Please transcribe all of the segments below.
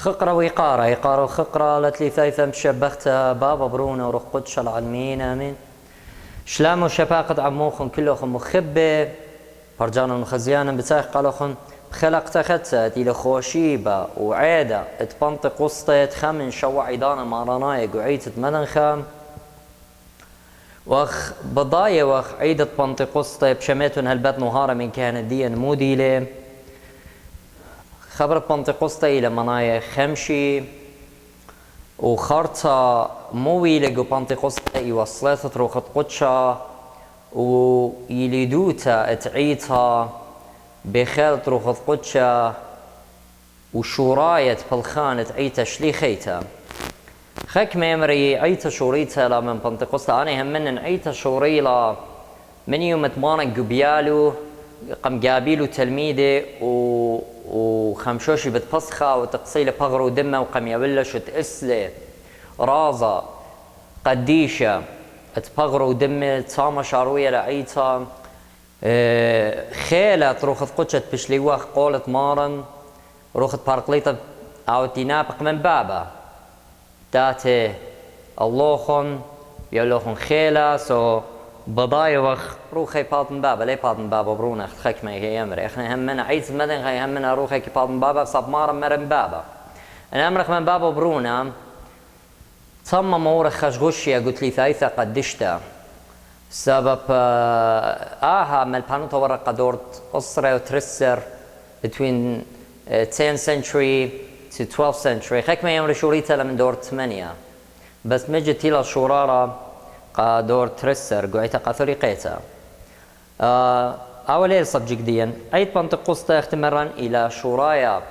خقرة وإقارة إقارة وخقرة لتلي ثايثة مشبخت بابا برونا وروح قدش العالمين آمين. شلام وشفاقة عموخن كلهم مخبة فرجانا المخزيانا بتاخ قالوخن خلق تختت إلى خوشيبة وعادة اتبنطق وسطت خمن شوع عيدانا مارانايق وعيتة مدنخام وخ بضايا وخ عيدة بنطق وسطة بشميتون هالبات نهارة من كانت دي موديلة خبر بنطقسطة إلى منايا خمشي وخرطة مويلة بنطقسطة يوصلت روخت قدشة ويليدوتا اتعيتها بخالت روخت قدشة وشوراية بالخان اتعيتها شليخيتها خك ميمري عيتها شوريتها لمن بنطقسطة أنا هم من عيتها شوريلا من يوم تمانك قبيالو قم قابيلو تلميذي وخمشوشي بتفسخة وتقصيله بغر ودمه وقم يبلش تأسله رازة قديشة تبغر ودمه تصامة شاروية لعيتها خيلة تروخت قدشت بشليوخ قولت مارن روخت بارقليطة أو تنابق من بابا داتي اللوخن يلوخن خيلة سو بضايا وخ روخي باطن بابا لي باطن بابا برونا خك ما هي امري احنا همنا عيد مدن هي همنا روخي باطن بابا صاب مار مرن بابا انا امرخ من بابا برونا ثم مور خشغشيا قلت لي ثايثه قدشتا سبب من البانو تورق قدورت اسره وترسر between 10th century to 12th century خك ما يمر شوريتها من دور 8 بس مجت الى شوراره قادور ترسر قويتا قاثوري قيتا أولي الصبجك ديا أيت بنطقسطة اختمران إلى شورايا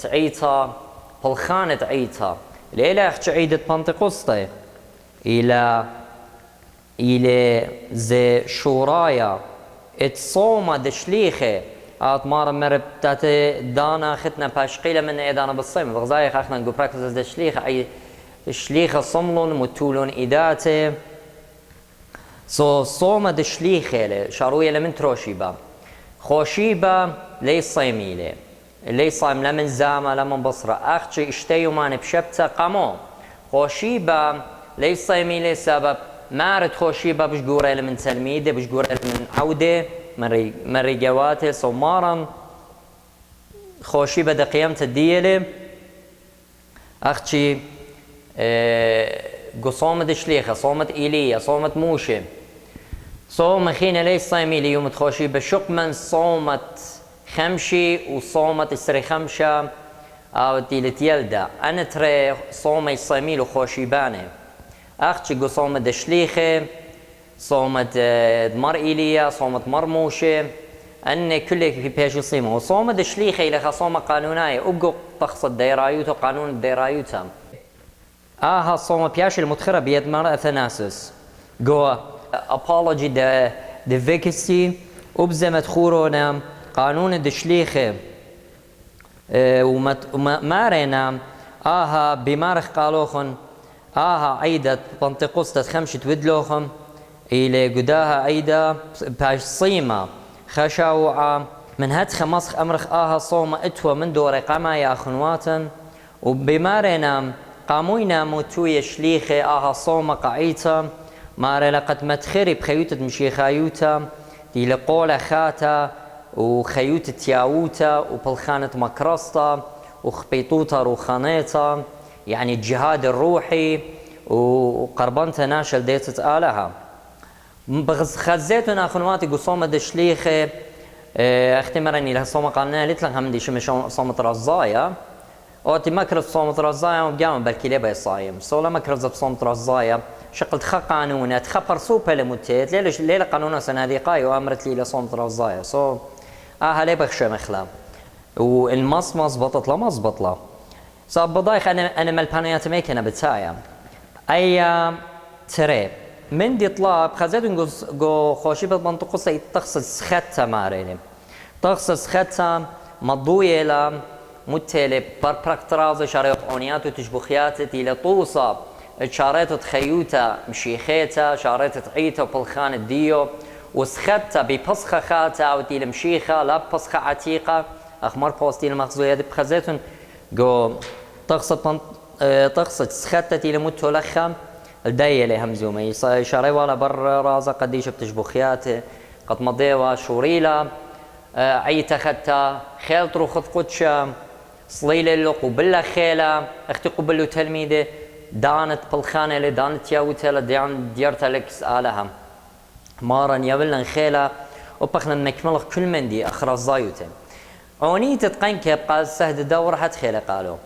تعيتا بالخانة تعيتا ليلة اخت عيدة بنطقسطة إلى زي شورايا اتصوما دشليخة مارا مرب تاتي دانا ختنا باشقيلة من إيدانا بالصيم بغزايخ اخنا نقول براكتس دشليخة أي شليخة صملون متولون إيداتي صومة دشليخة شاروية لمن تروشيبا خوشيبا لي صيميلة لي صايم لمن زامة لمن بصرة أختي اشتيو ماني بشبتة قامو خوشيبا لي صيميلة سبب مارد خوشيبا بشقورة لمن تلميذة بشقورة لمن عودة من رجواتي صمارا خوشيبا دقيمت الديلة أختي صومة دشليخة صومة إيلية صومة موشة صومة خينة ليس صايمي ليوم تخوشي بشق من صومة خمشي وصومة السري خمشة أو تيلت يلدا أنا ترى صومة صايمي لخوشي باني أختي صومة دشليخة صومة مر إيلية صومة مر موشة أن كل في بيش صيمة وصومة دشليخة إلى صومة قانونية أبقى تقصد ديرايوت وقانون الديرايوتها صومة بياش المتخرة بيد مرأة ثناسس جو apology the vacancy وبزمت خورونا قانون الدشليخة وما رينا بمارخ قالوخن عيدة بنطقسطة خمشة ودلوخن إلى قداها عيدة باش صيمة خشاوعة من هتخ مسخ أمرخ صومة اتوى من دور قاما يا خنواتا وبما رينا قاموينا موتوية شليخة صومة قعيتا مارا لقد متخري بخيوتة مشيخايوتا دي لقولة خاتا وخيوتة تياوتا وبالخانة مكرستا وخبيطوتا روخانيتا يعني الجهاد الروحي وقربنتا ناشل ديتة آلها خزيتنا خنواتي قصومة دشليخة اختمرني لها صومة قالنا لتلها من دي شمش صومة رزايا وقت ما كرز صومة رزايا وقام بالكي ليه صايم سولا ما كرز بصومة رزايا شقلت خا قانونات خبر سوبا لمتيت ليلة قانونا سناديقاي وامرت لي لصومة رزايا هلي بخشى مخلا والمصمص بطت لا مزبط لا صاب بضايخ انا مالبانيات ميكنا بتايا اي تري من دي طلاب خزيت جو خوشي بالمنطقة تخصص خطة ماريني تخصص خطة مضوية لا متلي بربراكتراز شاريط اونيات وتشبخيات الى طوصة شاريط تخيوتا مشيخيتا شاريط تعيتا وبلخان الديو وسخطة ببصخة خاتا او تيل مشيخة لا بصخة عتيقة اخمر بوستيل مخزوية بخزيتون جو تقصد سختتي لموتو لخم الداية لي همزومي شاري ولا بر رازا قديش بتشبخياته قد مضيوا شوريلا عيتا ختا خيل تروخذ قدشا صليلة اللو قبلة خيلة اختي قبلو تلميذة دانت بالخانة اللي دانت ياوتها ديارتا لك سآلها مارا يبلن خيلة وبخنا نكمل كل من دي أخرى الزايوتين عوني تتقن كيب قال سهد دور حد خيلة قالوا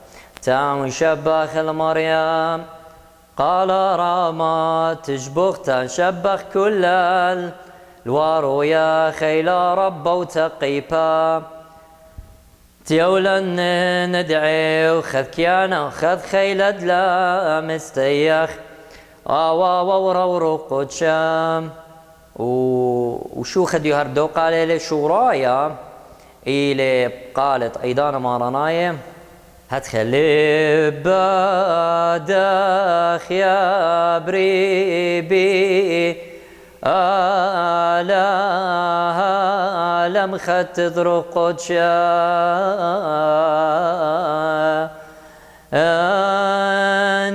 تام شبخ المريم قال راما تشبخ تنشبخ كل الوارو يا خيلا رب وتقيبا تيولا ندعي وخذ كيانا وخذ خيلة لا مستيخ آوا وورو قدشام وشو خد يهردو قال لي شو رايا إلي قالت أيضا مارناية هتخلي بادخ يا بريبي آلا لم خت ذرق قدشا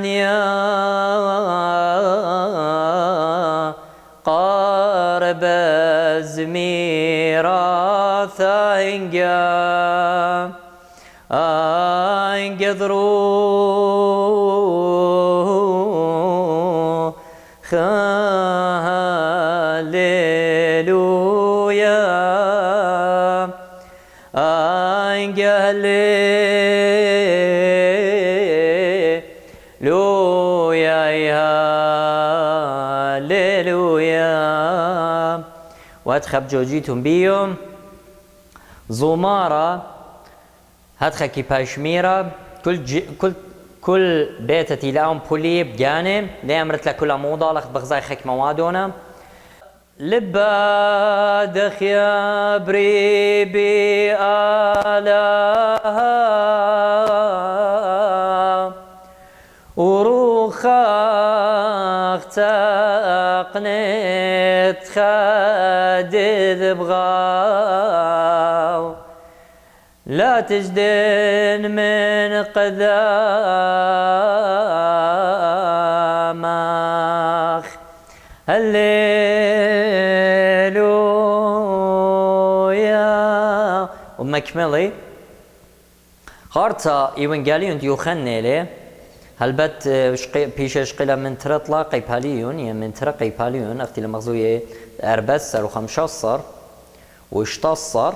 يا قارب زميرا ثانجا انقذروا هاليلويا هاليلويا هاليلويا وادخب جوجيتم بيوم زمارة هتخكي باشميرة كل بيتتي لهم بولي بجانب ليه امرت لك كل موضة لخ بغزاي خك موادونا لبادخ يا بريبي آلها وروخاخ تقنت خادذ بغاو لا تجدن من قدامك هللويا ومكملي خارتا ايوانجاليون ديوخني لي هلبت بيشش قيلة من ترطلا قيباليون يعني من ترى قيباليون اختي المغزوية اربسر وخمشصر واشتصر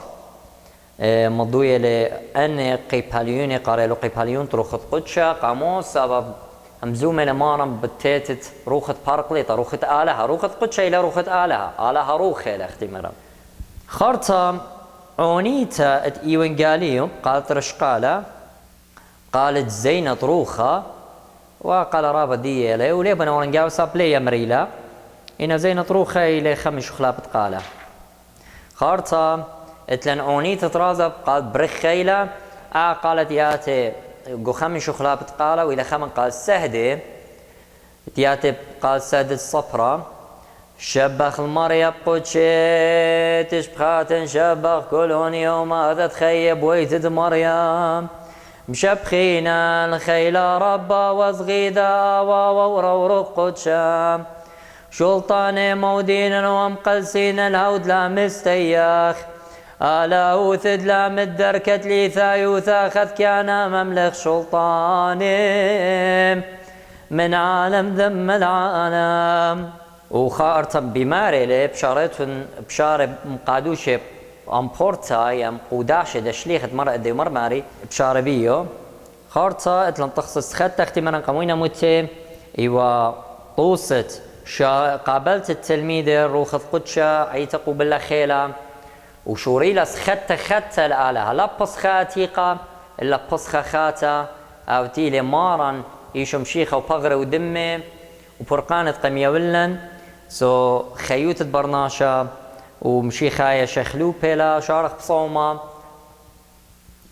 مضوية لأن قيباليون قارلو قيباليون تروخت قدشة قاموس سبب همزومة لمارم بتيتت روخت بارقليطة روخت آلها روخت قدشة إلى روخت آلها روخة لاختمرا خارتا عونيتا ات إيوانجاليوم قالت رشقالة قالت زينة روخة وقال رابا دي إلي ولي بنا ورنقاو سابلي يمريلا إن زينة روخة إلي خمش خلابت قالة خارتا اتلن اونيت ترازب قالت برخ خيلة قالت ياتي قو خمش خلابت قالة وإلى خمن قال سهدة ياتي قال سهدة الصفرة شبخ المريم قدشي تشبخات شبخ كلون يوم هذا تخيب ويتد مريم مشبخينا الخيلة ربا وصغيدا وورو قدشا شلطان مودين ومقلسين الهود لا مستياخ آلا وثد لا مدركة ليثا يوثا خذ كان مملك شلطان من عالم ذم العالم وخارتا بماري لي بشارة مقادوشة امبورتا يم قوداش دشليخت مرة دي مرماري بشارة بيو خارتا اتلن تخصص خد تختي مرن قموينة موتي ايوا طوست قابلت التلميذ روخذ قدشة عيتقو بالله خيلة وشوريلس خدت الآلهة لا بصخاتيقة إلا بصخة خاتا أو تيلي مارن يشم شيخة وبغرة ودمة وبرقانة قمية ولن سو خيوت برناشا ومشيخايا شخلو بيلا شارخ بصومة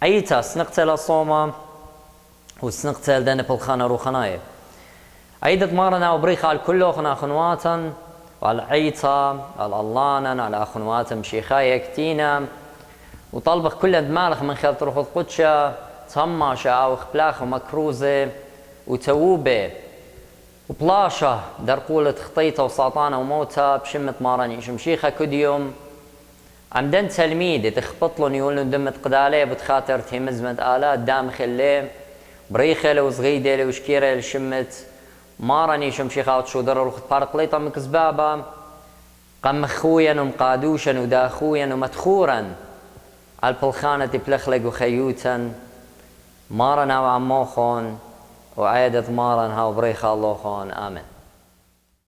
أيتا سنقتل صومة وسنقتل دن بالخانة روخناية أيدت مارنا وبريخة الكل أخنا خنواتا وعلى عيطة على اللانا على أخنواتا مشيخايا كتينا وطلبك كل دمالخ من خلال تروخذ قدشة طماشة أو خبلاخ ومكروزة وتووبة وبلاشة درقولة خطيطة وساطانة وموتى بشمة ماراني شمشيخة كديوم عمدن تلميذ تخبطلن يقولن دمت قدالي بتخاطر تهمزمت آلات دامخ اللي بريخة لو زغيدة لو شكيرة لشمت ماراني شمشيخة وتشودر ورخت بارقليطة مكزبابة قم خويا ومقادوشا وداخويا ومدخورا البلخانة بلخلق وخيوتا مارنا وعموخون وعيدة مارن هاو بريخة اللوخون آمين.